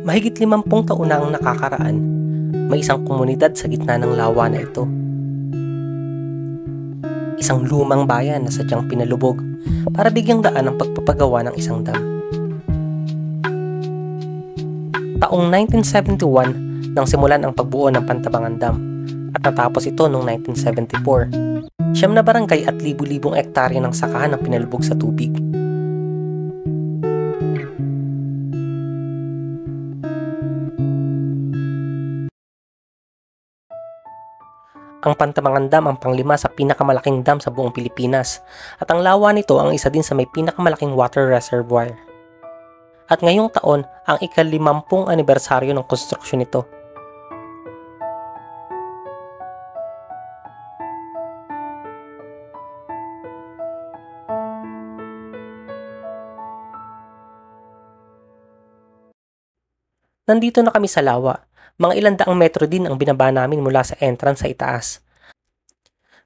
Mahigit 50 taon na ang nakakaraan, may isang komunidad sa gitna ng lawa na ito. Isang lumang bayan na sadyang pinalubog para bigyang daan ang pagpapagawa ng isang dam. Taong 1971 nang simulan ang pagbuo ng Pantabangan Dam at natapos ito noong 1974. Siyam na barangay at libu-libong ektarya ng sakahan ang pinalubog sa tubig. Ang Pantabangan Dam ang panglima sa pinakamalaking dam sa buong Pilipinas at ang lawa nito ang isa din sa may pinakamalaking water reservoir. At ngayong taon ang ika-50 anibersaryo ng konstruksyon nito. Nandito na kami sa lawa. Mga 100 metro din ang binaba namin mula sa entrance sa itaas.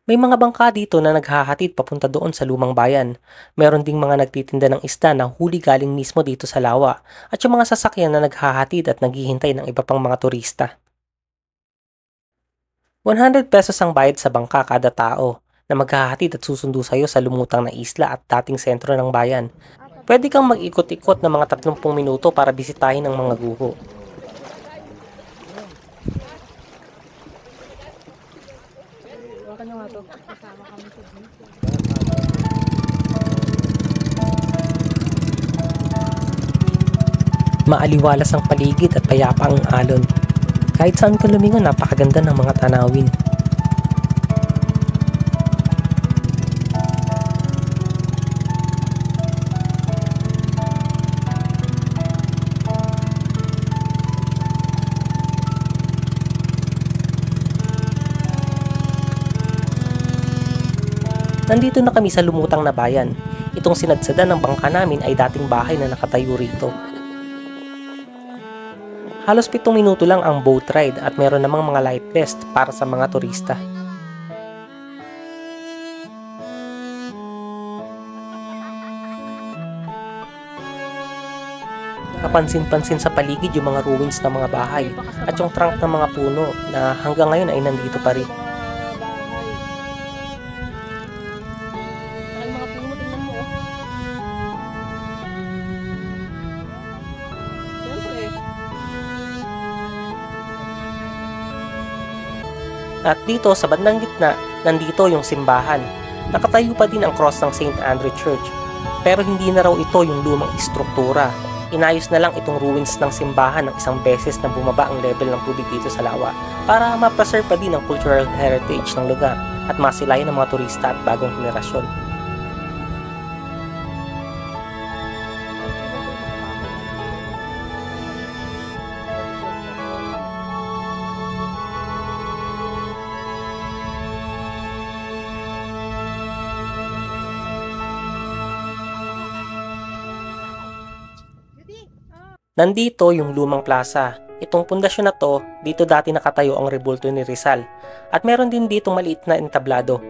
May mga bangka dito na naghahatid papunta doon sa lumang bayan. Meron ding mga nagtitinda ng isda na huli galing mismo dito sa lawa at yung mga sasakyan na naghahatid at naghihintay ng iba pang mga turista. 100 pesos ang bayad sa bangka kada tao na maghahatid at susundo sa'yo sa lumutang na isla at dating sentro ng bayan. Pwede kang mag-ikot-ikot ng mga 30 minuto para bisitahin ang mga guho. Maaliwalas ang paligid at payapa ang alon. Kahit saan ka lumingon, napakaganda ng mga tanawin. Nandito na kami sa lumutang na bayan. Itong sinadsadan ng bangka namin ay dating bahay na nakatayo rito. Halos 7 minuto lang ang boat ride at meron namang mga life vest para sa mga turista. Kapansin-pansin sa paligid yung mga ruins ng mga bahay at yung trunk ng mga puno na hanggang ngayon ay nandito pa rin. At dito sa bandang gitna, nandito yung simbahan. Nakatayo pa din ang cross ng St. Andrew Church. Pero hindi na raw ito yung lumang istruktura. Inayos na lang itong ruins ng simbahan ng isang beses na bumaba ang level ng tubig dito sa lawa para ma-preserve pa din ang cultural heritage ng lugar at masilayan ng mga turista at bagong henerasyon. Nandito yung lumang plaza. Itong pundasyon na to, dito dati nakatayo ang rebulto ni Rizal. At meron din dito maliit na entablado.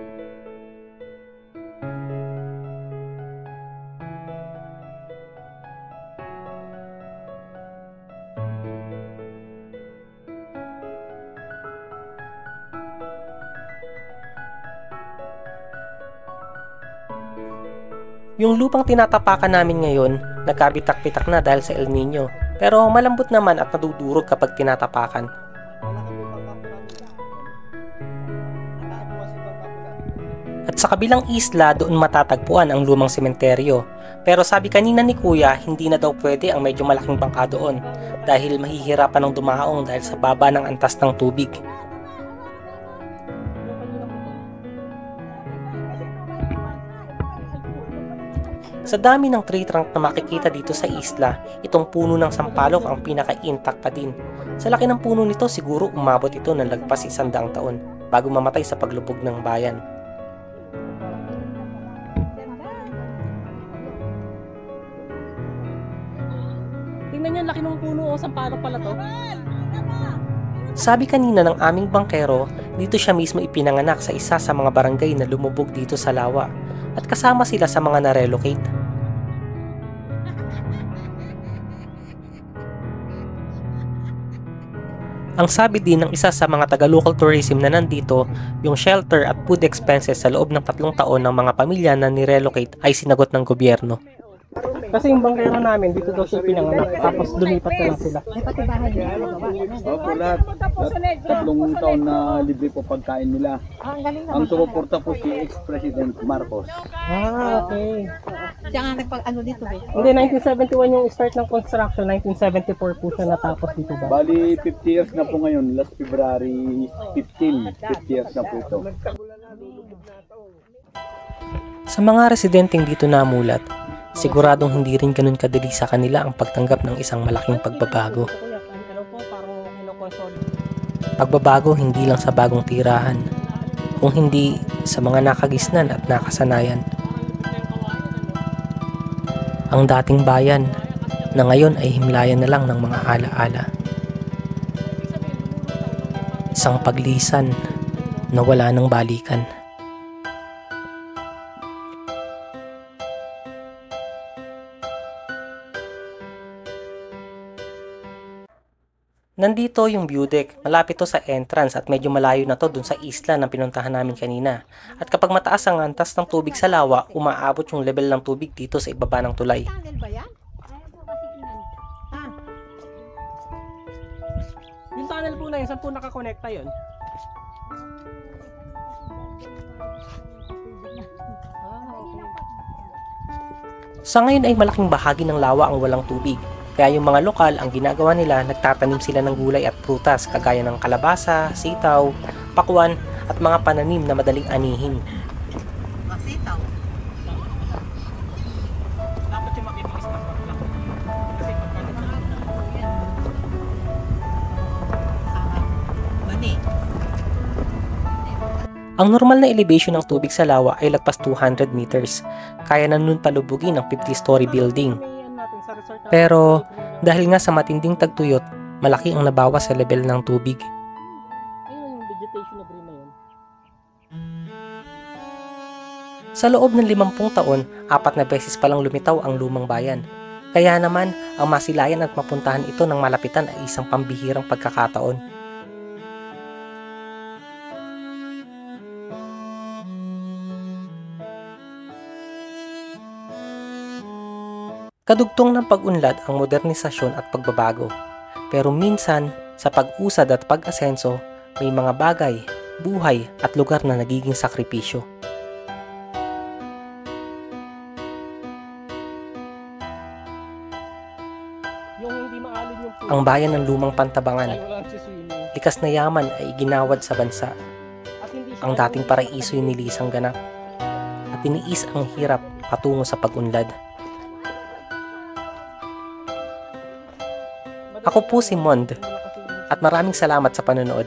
Yung lupang tinatapakan namin ngayon, nagkabitak-bitak na dahil sa El Nino. Pero malambot naman at nadudurog kapag tinatapakan. At sa kabilang isla, doon matatagpuan ang lumang sementeryo. Pero sabi kanina ni Kuya, hindi na daw pwede ang medyo malaking bangka doon dahil mahihirapan ng dumaong dahil sa baba ng antas ng tubig. Sa dami ng tree trunk na makikita dito sa isla, itong puno ng sampalok ang pinaka-intact pa din. Sa laki ng puno nito, siguro umabot ito ng lagpas 100 taon bago mamatay sa paglubog ng bayan. Tingnan niyo, laki ng puno o sampalok pala to. Sabi kanina ng aming bangkero, dito siya mismo ipinanganak sa isa sa mga barangay na lumubog dito sa lawa at kasama sila sa mga na-relocate. Ang sabi din ng isa sa mga taga-local tourism na nandito, yung shelter at food expenses sa loob ng 3 taon ng mga pamilya na nirelocate ay sinagot ng gobyerno. Kasi yung bangkero namin, dito daw siya pinanganak. Tapos lumipat na lang sila. Opo, lahat. 3 taon na libre po pagkain nila. Ang sumuporta po si ex-president Marcos. Ah, okay. Siya nga nagpag-ano dito eh. Hindi, 1971 yung start ng construction. 1974 po siya natapos dito ba? Bali, 50 years na po ngayon. Last February 15, 50 years na po ito. Sa mga residenteng dito namulat, siguradong hindi rin ganun kadali sa kanila ang pagtanggap ng isang malaking pagbabago. Ano po, parang kinokonsol. Pagbabago hindi lang sa bagong tirahan, kung hindi sa mga nakagisnan at nakasanayan. Ang dating bayan na ngayon ay himlayan na lang ng mga alaala. Isang paglisan na wala ng balikan. Nandito yung view deck, malapit to sa entrance at medyo malayo na to dun sa isla na pinuntahan namin kanina. At kapag mataas ang antas ng tubig sa lawa, umaabot yung level ng tubig dito sa ibaba ng tulay. Tunnel ba yan? Yung tunnel po na yun, saan po nakakonekta yun? Sa ngayon ay malaking bahagi ng lawa ang walang tubig. Kaya yung mga lokal, ang ginagawa nila, nagtatanim sila ng gulay at prutas kagaya ng kalabasa, sitaw, pakwan at mga pananim na madaling anihin. Masitaw. Dapat yung makinis na lang. Kasi Mani. Ang normal na elevation ng tubig sa lawa ay lagpas 200 meters. Kaya na nun palubugin ang 50-story building. Pero dahil nga sa matinding tagtuyot, malaki ang nabawas sa level ng tubig. ayun yung vegetation na green na yun. Sa loob ng 50 taon, 4 na beses palang lumitaw ang lumang bayan. Kaya naman, ang masilayan at mapuntahan ito ng malapitan ay isang pambihirang pagkakataon. Kadugtong ng pag-unlad ang modernisasyon at pagbabago. Pero minsan, sa pag-usad at pag-asenso, may mga bagay, buhay at lugar na nagiging sakripisyo. Yung hindi maalon yung food. Ang bayan ng lumang Pantabangan, Ay, walang siswimming. likas na yaman ay ginawad sa bansa. At hindi siya Ang dating paraiso yung nilisang ganap. At tiniis ang hirap patungo sa pag-unlad. Ako po si Mond at maraming salamat sa panonood.